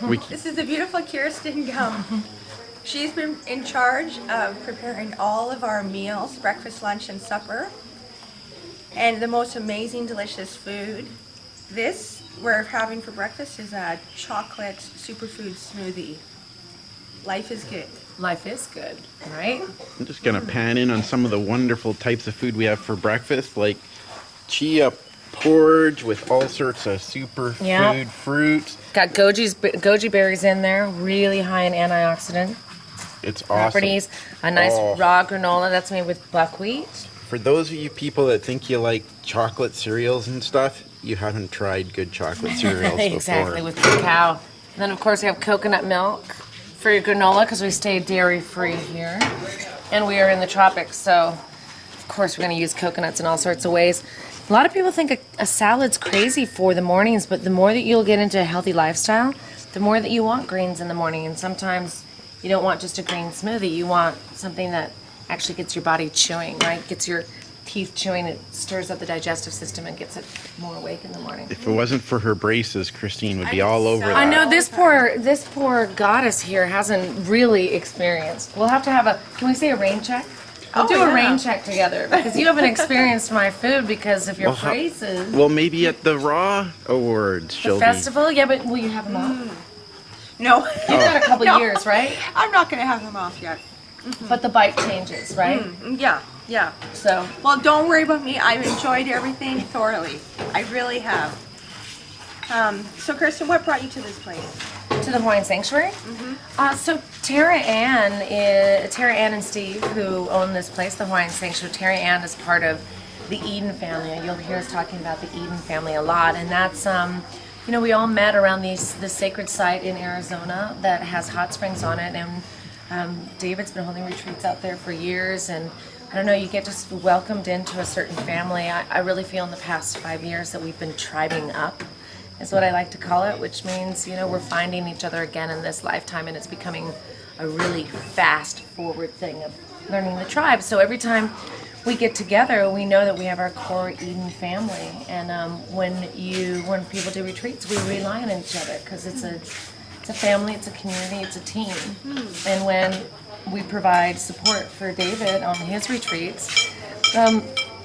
This is the beautiful Kirsten Gum. She's been in charge of preparing all of our meals, breakfast, lunch, and supper. And the most amazing, delicious food. This we're having for breakfast is a chocolate superfood smoothie. Life is good. Life is good, right? I'm just going to pan in on some of the wonderful types of food we have for breakfast, like chia porridge with all sorts of superfood fruits. Got goji berries in there, really high in antioxidant It's awesome. properties. A nice raw granola that's made with buckwheat. For those of you people that think you like chocolate cereals and stuff, you haven't tried good chocolate cereals Exactly, before. with cacao. And then, of course, we have coconut milk for your granola because we stay dairy-free here. And we are in the tropics, so, of course, we're going to use coconuts in all sorts of ways. A lot of people think a salad's crazy for the mornings, but the more that you'll get into a healthy lifestyle, the more that you want greens in the morning. And sometimes you don't want just a green smoothie. You want something that actually gets your body chewing, right? Gets your teeth chewing. It stirs up the digestive system and gets it more awake in the morning. If it wasn't for her braces, Kristine would be all over that. I know this poor goddess here hasn't really experienced. We'll have to have can we say a rain check? We'll do a rain check together because you haven't experienced my food because of your braces. Well, maybe at the Raw Awards, she'll Festival? Yeah, but will you have them off? No. You've got a couple years, right? I'm not going to have them off yet. But the bite changes, right? Yeah. So, Well, don't worry about me. I've enjoyed everything thoroughly. I really have. So, Kirsten, what brought you to this place? to the Hawaiian Sanctuary. So Tara Ann and Steve, who own this place, the Hawaiian Sanctuary. Tara Ann is part of the Eden family. You'll hear us talking about the Eden family a lot, and that's we all met around this sacred site in Arizona that has hot springs on it, and David's been holding retreats out there for years, and I don't know, you get just welcomed into a certain family. I really feel in the past 5 years that we've been tribing up, is what I like to call it, which means, we're finding each other again in this lifetime, and it's becoming a really fast forward thing of learning the tribe. So every time we get together, we know that we have our core Eden family, and when people do retreats, we rely on each other because it's a family, it's a community, it's a team. And when we provide support for David on his retreats,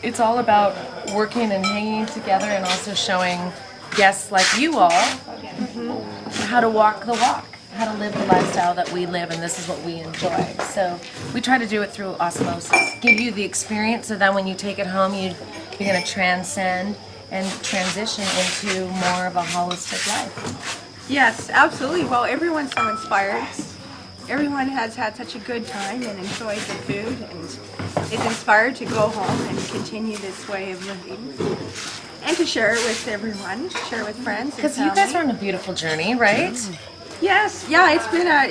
it's all about working and hanging together, and also showing guests like you all how to walk the walk, how to live the lifestyle that we live, and this is what we enjoy. So we try to do it through osmosis, give you the experience, so that when you take it home, you're going to transcend and transition into more of a holistic life. Yes, absolutely. Well, everyone's so inspired. Everyone has had such a good time and enjoyed the food, and is inspired to go home and continue this way of living, and to share it with everyone, share it with friends. Because you guys are on a beautiful journey, right? Yes, yeah, it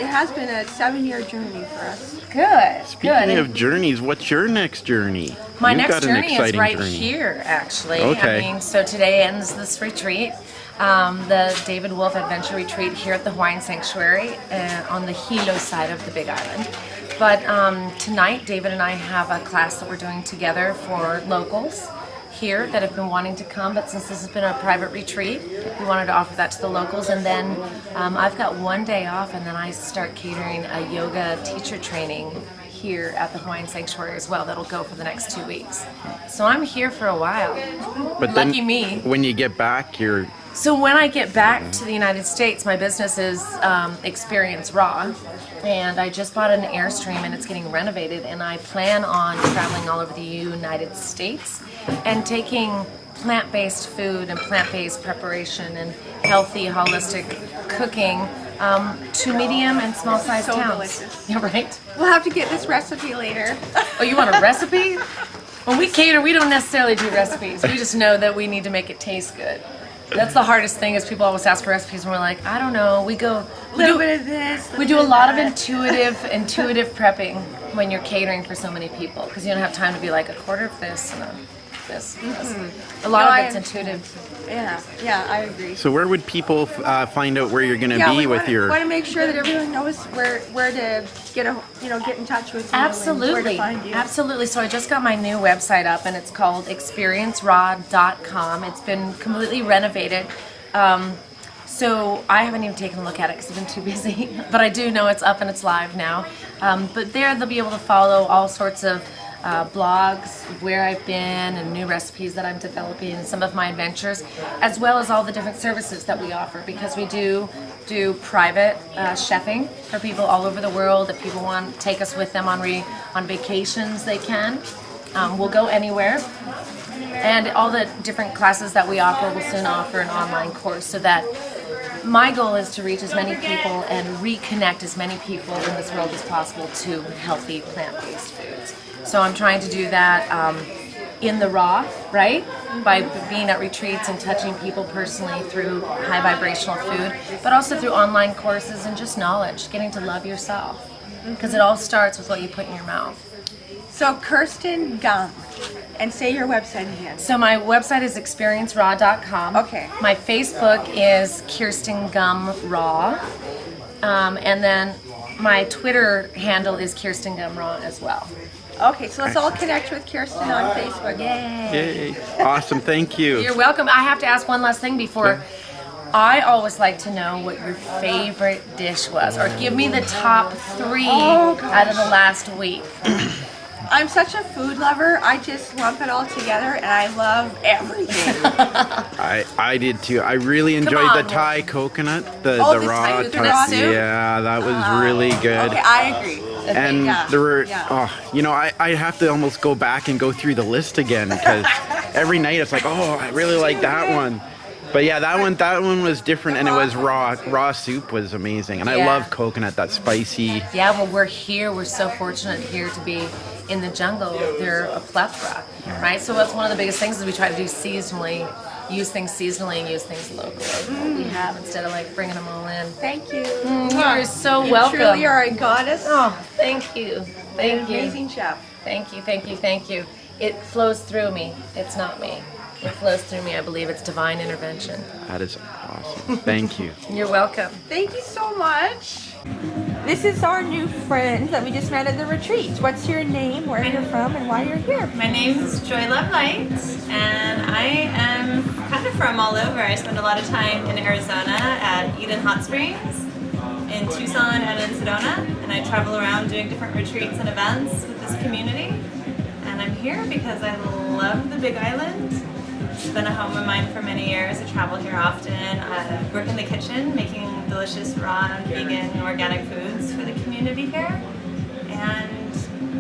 has been a 7-year journey for us. Good. Speaking of journeys, what's your next journey? My You've next got an journey is exciting right journey. here, actually. Okay. So today ends this retreat, the David Wolf Adventure Retreat here at the Hawaiian Sanctuary on the Hilo side of the Big Island. But tonight, David and I have a class that we're doing together for locals here that have been wanting to come, but since this has been a private retreat, we wanted to offer that to the locals. And then I've got 1 day off, and then I start catering a yoga teacher training here at the Hawaiian Sanctuary as well. That'll go for the next 2 weeks. So I'm here for a while. But Lucky then me. When you get back, So when I get back to the United States, my business is Experience Raw, and I just bought an Airstream, and it's getting renovated, and I plan on traveling all over the United States and taking plant-based food and plant-based preparation and healthy, holistic cooking to medium and small-sized So towns. delicious. Yeah, right? We'll have to get this recipe later. Oh, you want a recipe? When we cater, we don't necessarily do recipes. We just know that we need to make it taste good. That's the hardest thing, is people always ask for recipes, and we're like, I don't know. We do bit of this. We do a lot of intuitive prepping when you're catering for so many people, because you don't have time to be like a quarter of this and this. A lot of it's intuitive. Yeah, I agree. so where would people find out where you're going to be with your... want to make sure that everyone knows where to get in touch with you. And where to find you. Absolutely. So I just got my new website up, and it's called experienceraw.com. It's been completely renovated. So I haven't even taken a look at it because I've been too busy, but I do know it's up and it's live now. But there they'll be able to follow all sorts of blogs, where I've been and new recipes that I'm developing and some of my adventures, as well as all the different services that we offer, because we do private chefing for people all over the world. If people want to take us with them on vacations, they can. We'll go anywhere. And all the different classes that we offer, we'll soon offer an online course, so that my goal is to reach as many people and reconnect as many people in this world as possible to healthy plant-based foods. So I'm trying to do that in the raw, right? By being at retreats and touching people personally through high vibrational food, but also through online courses and just knowledge, getting to love yourself. Because it all starts with what you put in your mouth. So Kirsten Gum, and say your website again. So my website is experienceraw.com. Okay. My Facebook is Kirsten Gum Raw. And then my Twitter handle is Kirsten Gum Raw as well. Okay, so let's all connect with Kirsten on Facebook. Yay! Yay. Awesome, thank you. You're welcome. I have to ask one last thing before. I always like to know what your favorite dish was, or give me the top 3 out of the last week. I'm such a food lover. I just lump it all together, and I love everything. I did too. I really enjoyed the Thai coconut, the the raw Thai coconut soup? Yeah, that was really good. Okay, I agree. And there were, yeah. I have to almost go back and go through the list again, because every night it's like, I really like that one. But yeah, that one was different, and it was raw. Raw soup was amazing, and I love coconut, that spicy. Yeah, well, we're here. We're so fortunate here to be in the jungle. There are a plethora, right? So that's one of the biggest things is we try to do seasonally, use things seasonally and use things locally. What we have instead of like bringing them all in. Thank you. You're so You welcome. truly are a goddess. Oh, thank you. Thank you. Amazing chef. Thank you, thank you, thank you. It flows through me. It's not me. It flows through me. I believe it's divine intervention. That is awesome. Thank you. You're welcome. Thank you so much. This is our new friend that we just met at the retreat. What's your name, where you're from, and why you're here? My name's Joy Love Light, and I am kind of from all over. I spend a lot of time in Arizona at Eden Hot Springs, in Tucson, and in Sedona, and I travel around doing different retreats and events with this community. And I'm here because I love the Big Island. It's been a home of mine for many years. I travel here often. I work in the kitchen, making delicious raw and vegan and organic foods for the community here. And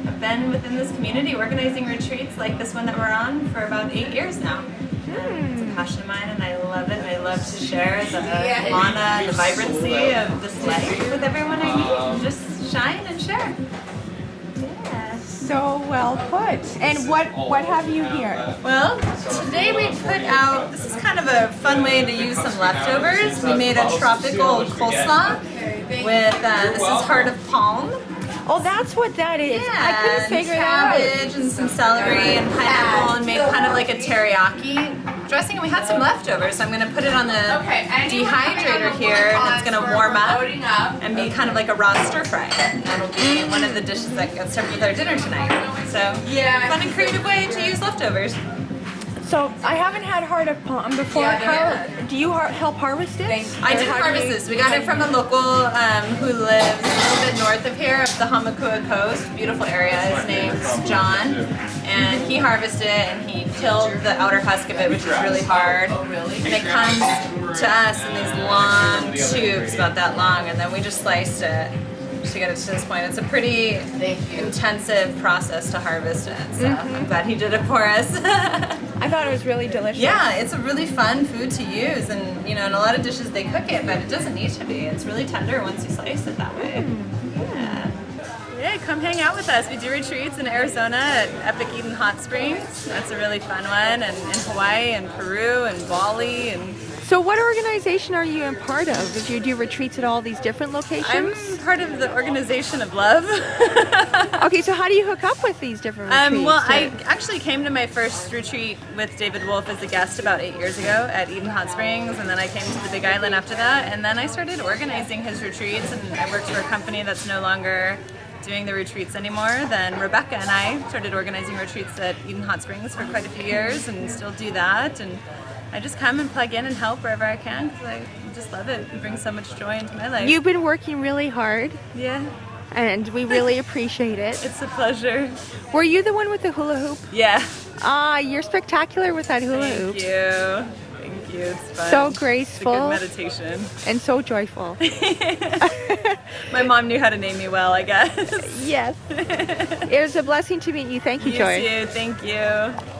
I've been within this community organizing retreats like this one that we're on for about 8 years now. It's a passion of mine, and I love it. And I love to share the mana and the vibrancy of this life with everyone I meet, and just shine and share. Yeah. So well put. And what have you here? Well, today we put out, this is kind of a fun way to use some leftovers. We made a tropical coleslaw with, this is heart of palm. Oh, that's what that is. Yeah, I couldn't figure that out. cabbage and some celery and pineapple, and made kind of like a teriyaki dressing. And we had some leftovers, so I'm going to put it on the dehydrator here, and it's going to warm up and be kind of like a raw stir fry. And that'll be one of the dishes that gets served with our dinner tonight. So, fun and creative way to use leftovers. So I haven't had heart of palm before. Do you help harvest it? I did harvest this. We got it from a local who lives a little bit north of here, up the Hamakua coast. Beautiful area. His name's John. And he harvested it, and he peeled the outer husk of it, which is really hard. And it comes to us in these long tubes, about that long, and then we just sliced it to get it to this point. It's a pretty intensive process to harvest it, so I'm glad he did it for us. I thought it was really delicious. Yeah, it's a really fun food to use, and in a lot of dishes they cook it, but it doesn't need to be. It's really tender once you slice it that way. Yeah, come hang out with us. We do retreats in Arizona at Epic Eden Hot Springs. That's a really fun one, and in Hawaii and Peru and Bali. And So what organization are you a part of if you do retreats at all these different locations? I'm part of the Organization of Love. Okay, so how do you hook up with these different retreats? Well, I actually came to my first retreat with David Wolf as a guest about 8 years ago at Eden Hot Springs, and then I came to the Big Island after that, and then I started organizing his retreats, and I worked for a company that's no longer doing the retreats anymore. Then Rebecca and I started organizing retreats at Eden Hot Springs for quite a few years, and still do that. And I just come and plug in and help wherever I can, because I just love it. It brings so much joy into my life. You've been working really hard, Yeah, and we really appreciate it. it's a pleasure. Were you the one with the hula hoop? Yeah. You're spectacular with that hula hoop. Thank you. Thank you. It's fun. So It's a graceful good meditation. and so joyful. My mom knew how to name me well, I guess. Yes. It was a blessing to meet you. Thank you, Joy. You too. Thank you.